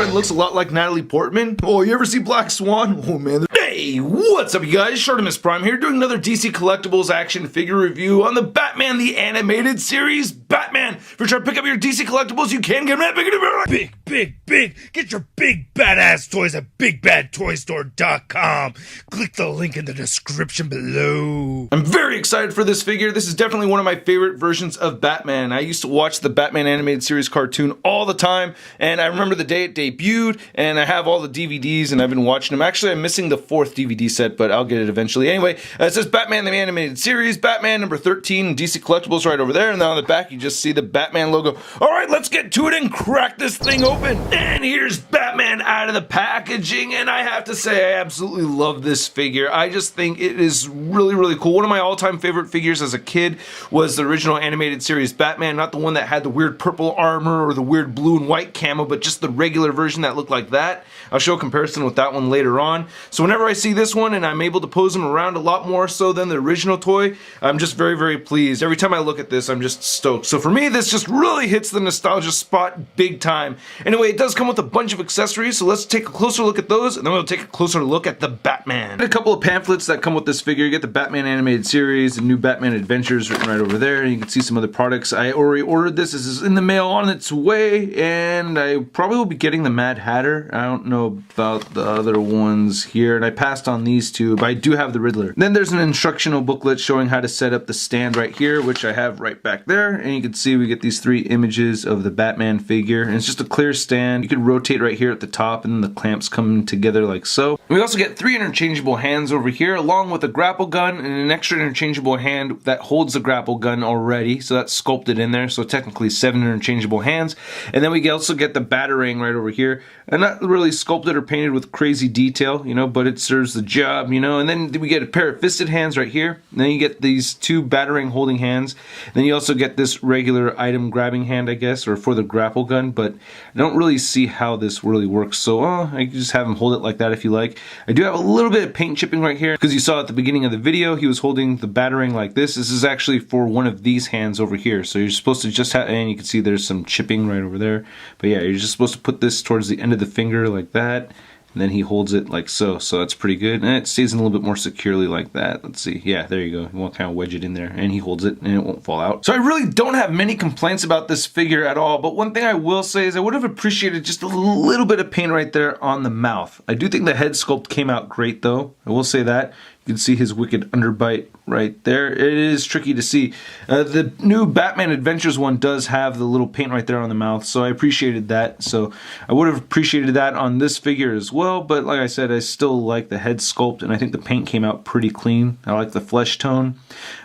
kind of looks a lot like Natalie Portman. Oh, you ever see Black Swan? Oh man. Hey, what's up you guys? Shartimus Prime here doing another DC Collectibles action figure review on the Batman the Animated Series Batman. If you're trying to pick up your DC Collectibles, you can get them at Big. Get your big badass toys at BigBadToyStore.com. Click the link in the description below. I'm very excited for this figure. This is definitely one of my favorite versions of Batman. I used to watch the Batman Animated Series cartoon all the time, and I remember the day it debuted, and I have all the DVDs, and I've been watching them. Actually, I'm missing the 4th DVD set, but I'll get it eventually. Anyway, it says Batman the Animated Series, Batman number 13, DC Collectibles right over there, and then on the back you just see the Batman logo. Alright, let's get to it and crack this thing open. And here's Batman out of the packaging, and I have to say I absolutely love this figure. I just think it is really cool. One of my all-time favorite figures as a kid was the original Animated Series Batman, not the one that had the weird purple armor or the weird blue and white camo, but just the regular version that looked like that. I'll show a comparison with that one later on. So whenever I see this one and I'm able to pose him around a lot more so than the original toy, I'm just very pleased. Every time I look at this, I'm just stoked. So for me, this just really hits the nostalgia spot big time. Anyway, it does come with a bunch of accessories, so let's take a closer look at those, and then we'll take a closer look at the Batman. A couple of pamphlets that come with this figure. You get the Batman Animated Series, the new Batman Adventures written right over there, and you can see some other products. I already ordered this. This is in the mail on its way, and I probably will be getting the Mad Hatter. I don't know about the other ones here, and I passed on these two, but I do have the Riddler. Then there's an instructional booklet showing how to set up the stand right here, which I have right back there, and you can see we get these 3 images of the Batman figure, and it's just a clear stand. You can rotate right here at the top, and then the clamps come together like so. We also get 3 interchangeable hands over here, along with a grapple gun and an extra interchangeable hand that holds the grapple gun already, so that's sculpted in there, so technically 7 interchangeable hands. And then we also get the Batarang right over here, and not really sculpted or painted with crazy detail, you know, but it serves the job, you know. And then we get a pair of fisted hands right here, and then you get these 2 Batarang holding hands. Then you also get this regular item grabbing hand, I guess, or for the grapple gun, but I don't really see how this really works, so I can just have him hold it like that if you like. I do have a little bit of paint chipping right here, because you saw at the beginning of the video he was holding the Batarang like this. This is actually for one of these hands over here, so you're supposed to just have, and you can see there's some chipping right over there, but yeah, you're just supposed to put this towards the end of the finger like that, and then he holds it like so that's pretty good, and it stays in a little bit more securely like that. Let's see, yeah, there you go. You want to kind of wedge it in there, and he holds it, and it won't fall out. So I really don't have many complaints about this figure at all, but one thing I will say is I would have appreciated just a little bit of paint right there on the mouth. I do think the head sculpt came out great though, I will say that. You can see his wicked underbite right there. It is tricky to see. The new Batman Adventures one does have the little paint right there on the mouth, so I appreciated that. So I would have appreciated that on this figure as well, but like I said, I still like the head sculpt, and I think the paint came out pretty clean. I like the flesh tone.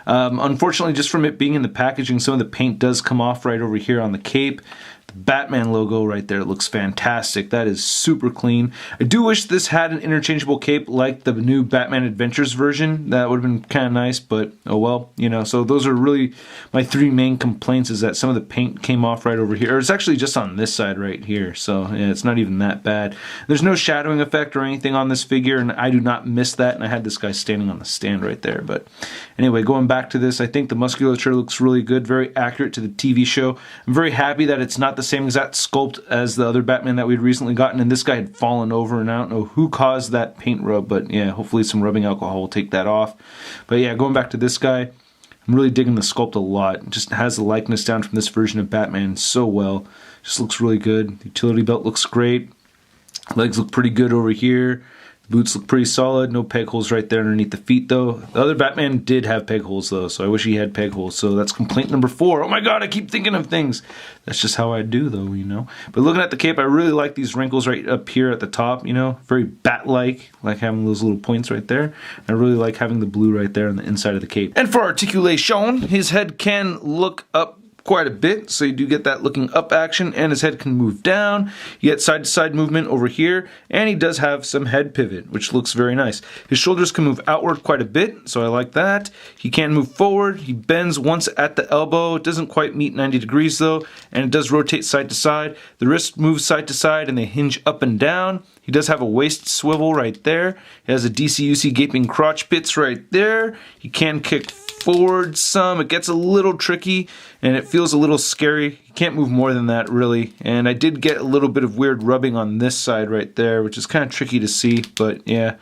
Unfortunately, just from it being in the packaging, some of the paint does come off right over here on the cape. Batman logo right there looks fantastic. That is super clean. I do wish this had an interchangeable cape like the new Batman Adventures version. That would have been kind of nice, but oh well, you know. So those are really my 3 main complaints, is that some of the paint came off right over here. Or it's actually just on this side right here, so yeah, it's not even that bad. There's no shadowing effect or anything on this figure, and I do not miss that, and I had this guy standing on the stand right there. But anyway, going back to this, I think the musculature looks really good, very accurate to the TV show. I'm very happy that it's not the same exact sculpt as the other Batman that we'd recently gotten, and this guy had fallen over, and I don't know who caused that paint rub, but yeah, hopefully some rubbing alcohol will take that off. But yeah, going back to this guy, I'm really digging the sculpt a lot. It just has the likeness down from this version of Batman so well. Just looks really good. The utility belt looks great. Legs look pretty good over here. The boots look pretty solid. No peg holes right there underneath the feet though. The other Batman did have peg holes though, so I wish he had peg holes. So that's complaint number 4. Oh my god, I keep thinking of things. That's just how I do though, you know. But looking at the cape, I really like these wrinkles right up here at the top, you know. Very bat-like, like having those little points right there. I really like having the blue right there on the inside of the cape. And for articulation, his head can look up quite a bit, so you do get that looking up action, and his head can move down. You get side to side movement over here, and he does have some head pivot, which looks very nice. His shoulders can move outward quite a bit, so I like that. He can move forward. He bends once at the elbow. It doesn't quite meet 90 degrees though, and it does rotate side to side. The wrist moves side to side, and they hinge up and down. He does have a waist swivel right there. He has a DCUC gaping crotch pits right there. He can kick forward some. It gets a little tricky, and it feels a little scary. You can't move more than that, really. And I did get a little bit of weird rubbing on this side right there, which is kind of tricky to see, but yeah.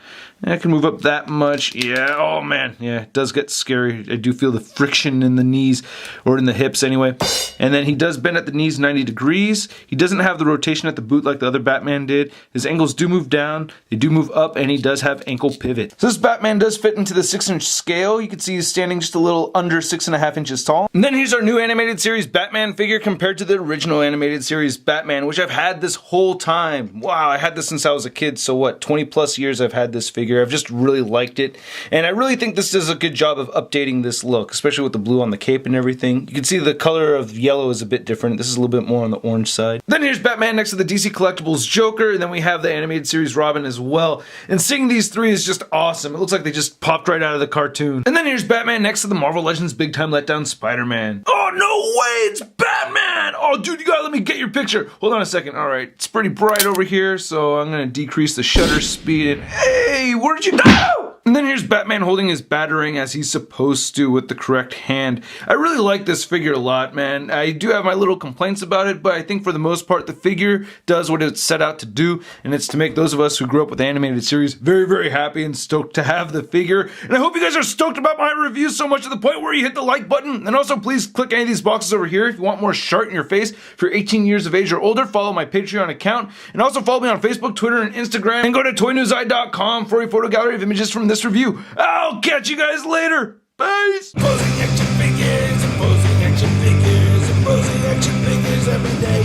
I can move up that much. Yeah, oh man, yeah, it does get scary. I do feel the friction in the knees, or in the hips anyway. And then he does bend at the knees 90 degrees. He doesn't have the rotation at the boot like the other Batman did. His ankles do move down, they do move up, and he does have ankle pivot. So this Batman does fit into the 6-inch scale. You can see he's standing just a little under 6.5 inches tall. And then here's our new animated series Batman figure compared to the original animated series Batman, which I've had this whole time. Wow, I had this since I was a kid, so what, 20 plus years I've had this figure. I've just really liked it, and I really think this does a good job of updating this look, especially with the blue on the cape and everything. You can see the color of yellow is a bit different. This is a little bit more on the orange side. Then here's Batman next to the DC Collectibles Joker, and then we have the animated series Robin as well. And seeing these three is just awesome. It looks like they just popped right out of the cartoon. And then here's Batman next to the Marvel Legends Big Time Letdown Spider-Man. Oh, no way, it's Batman! Oh, dude, you gotta let me get your picture. Hold on a second. All right, it's pretty bright over here, so I'm gonna decrease the shutter speed. And hey, where did you go? And then here's Batman holding his Batarang as he's supposed to with the correct hand. I really like this figure a lot, man. I do have my little complaints about it, but I think for the most part the figure does what it's set out to do, and it's to make those of us who grew up with the animated series very, very happy and stoked to have the figure. And I hope you guys are stoked about my review so much to the point where you hit the like button. And also please click any of these boxes over here if you want more shart in your face. If you're 18 years of age or older, follow my Patreon account, and also follow me on Facebook, Twitter, and Instagram, and go to toynewseye.com for a photo gallery of images from this review. I'll catch you guys later. Peace. Posing action figures and posing action figures and posing action figures every day.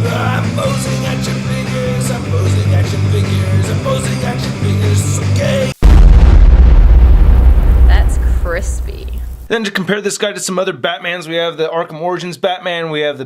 I'm posing action figures, I'm posing action figures, I'm posing action figures, it's okay. That's crispy. Then to compare this guy to some other Batmans, we have the Arkham Origins Batman, we have the